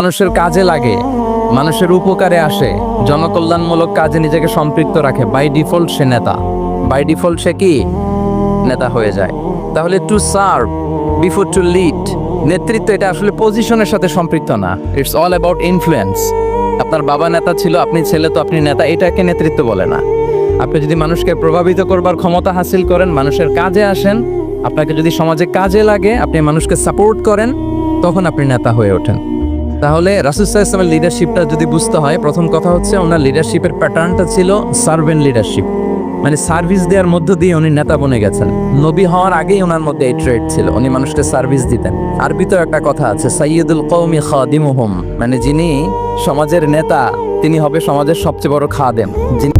মানুষের কাজে লাগে, মানুষের উপকারে আসে, জনকল্যাণমূলক কাজে নিজেকে সম্পৃক্ত রাখে, বাই ডিফল্ট সে নেতা। বাই ডিফল্ট সে কি নেতা হয়ে যায়। তাহলে to serve before to lead, নেতৃত্ব এটা আসলে পজিশনের সাথে সম্পৃক্ত না। It's all about influence. আপনার বাবা নেতা ছিল, আপনি ছেলে, তো আপনি নেতা, এটাকে নেতৃত্ব বলে না। আপনি যদি মানুষকে প্রভাবিত করবার ক্ষমতা হাসিল করেন, মানুষের কাজে আসেন, আপনাকে যদি সমাজে কাজে লাগে, আপনি মানুষকে সাপোর্ট করেন, তখন আপনি নেতা হয়ে ওঠেন। তাহলে রাসূল সাল্লাল্লাহু আলাইহি ওয়াসাল্লামের লিডারশিপটা যদি বুঝতে হয়, প্রথম কথা হচ্ছে ওনার লিডারশিপের প্যাটার্নটা ছিল সার্ভেন্ট লিডারশিপ, মানে সার্ভিস দেওয়ার মধ্য দিয়ে উনি নেতা বনে গেছেন। নবী হওয়ার আগেই ওনার মধ্যে এই ট্রেড ছিল, উনি মানুষকে সার্ভিস দিতেন। আরবিতেও একটা কথা আছে, সাইয়্যিদুল কওমি খাদিমুহুম, মানে যিনি সমাজের নেতা তিনি হবে সমাজের সবচেয়ে বড় খাদেম। যিনি